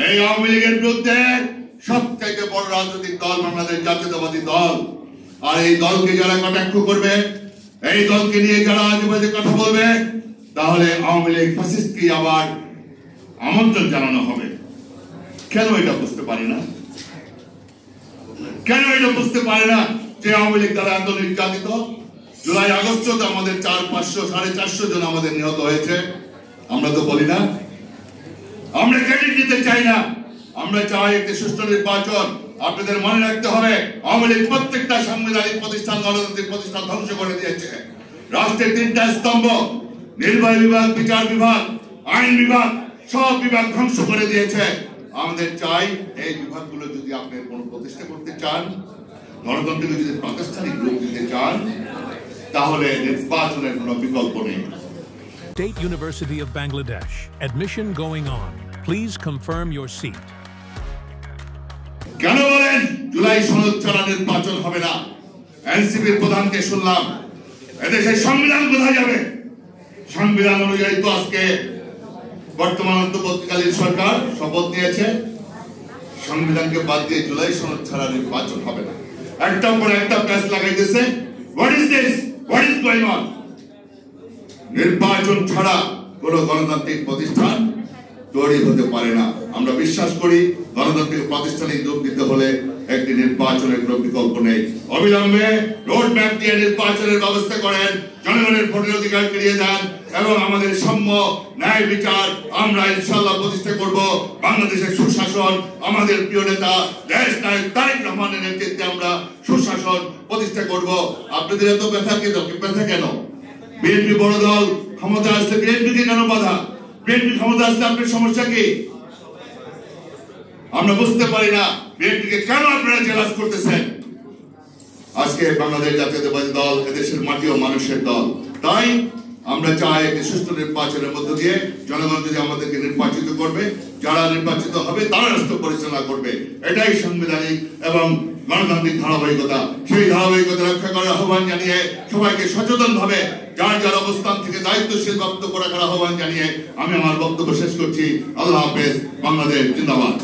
এই আওয়ামী লীগের বিরুদ্ধে সবথেকে বড় রাজনৈতিক দল বাংলাদেশ জাতীয়তাবাদী দল। আর এই দলকে যারা কটাক্ষ করবে, এই দলকে নিয়ে যারা আজেবাজে কথা বলবে, তাহলে আওয়ামী লীগ ফ্যাসিস্টকে আবার আমন্ত্রণ জানানো হবে। কেন এটা বুঝতে পারি না? কেন এটা বুঝতে পারে না যে আওয়ামী লীগ দ্বারা এত নির্যাতিত? জুলাই আগস্ট তো আমাদের 400-450 জন আমাদের নিহত হয়েছে। আমরা তো বলি না, আমরা ক্রেডিট দিতে চাই না, আমরা চাই একটি সুষ্ঠু নির্বাচন। আপনাদের মনে রাখতে হবে, আওয়ামী লীগ প্রত্যেকটা সাংবিধানিক প্রতিষ্ঠান, গণতান্ত্রিক প্রতিষ্ঠান ধ্বংস করে দিয়েছে। রাষ্ট্রের 3টা স্তম্ভ, নির্বাহী বিভাগ, বিচার বিভাগ, আইন বিভাগ, সব বিভাগ ধ্বংস করে দিয়েছে। আমাদের চাই এই বিভাগগুলো যদি আপনি কোনো প্রতিষ্ঠা করতে চান, গণতন্ত্রকে যদি প্রাতিষ্ঠানিক রূপ দিতে চান, তাহলে নির্বাচনের কোনো বিকল্প নেই। State University of Bangladesh. Admission going on. Please confirm your seat. কেন বলেন জুলাই সনদ ছাড়া নির্বাচন হবে না? এনসিপির প্রধানকে শুনলাম, এদেশের সংবিধান কোথায় যাবে? সংবিধান অনুযায়ী তো আজকে বর্তমান অন্তর্বর্তীকালীন সরকার শপথ নিয়েছে, সংবিধানকে বাদ দিয়ে জুলাই সনদ ছাড়া নির্বাচন হবে না। একটার পর একটা প্যাচ লাগাইতেছে। What is this? What is going on? নির্বাচন ছাড়া কোন গণতান্ত্রিক প্রতিষ্ঠান তৈরি হতে পারে না। আমরা বিশ্বাস করি গণতান্ত্রিক প্রাতিষ্ঠানিক রূপ দিতে হলে একটি নির্বাচনের কোনো বিকল্প নেই। অবিলম্বে রোড ম্যাপ দিয়ে নির্বাচনের ব্যবস্থা করেন, জনগণের ভোটের অধিকার ফিরিয়ে দেন এবং আমাদের সাম্য ন্যায় বিচার আমরা ইনশাআল্লাহ প্রতিষ্ঠা করব। বাংলাদেশের সুশাসন, আমাদের প্রিয় নেতা দেশ নায়ক তারেক রহমানের নেতৃত্বে আমরা সুশাসন প্রতিষ্ঠা করব। আপনাদের এত ব্যথা কেন? বিএনপি বড় দল, ক্ষমতা আসলে বিএনপিকে কেন বাধা? বিএনপি ক্ষমতা আসলে আপনার সমস্যা কি? আমরা বুঝতে পারি না বিএনপিকে কেন আপনারা জেলাস করতেছেন। আজকে বাংলাদেশ জাতীয়তাবাদী দল এদেশের মাটি ও মানুষের দল। তাই আমরা চাই একটি সুষ্ঠু নির্বাচনের মধ্য দিয়ে জনগণ যদি আমাদেরকে নির্বাচিত করবে, যারা নির্বাচিত হবে তারা রাষ্ট্র পরিচালনা করবে। এটাই সাংবিধানিক এবং গণতান্ত্রিক ধারাবাহিকতা। সেই ধারাবাহিকতা রক্ষা করার আহ্বান জানিয়ে সবাইকে সচেতন ভাবে যার যার অবস্থান থেকে দায়িত্বশীল বক্তব্য রাখার আহ্বান জানিয়ে আমি আমার বক্তব্য শেষ করছি। আল্লাহ হাফেজ। বাংলাদেশ জিন্দাবাদ।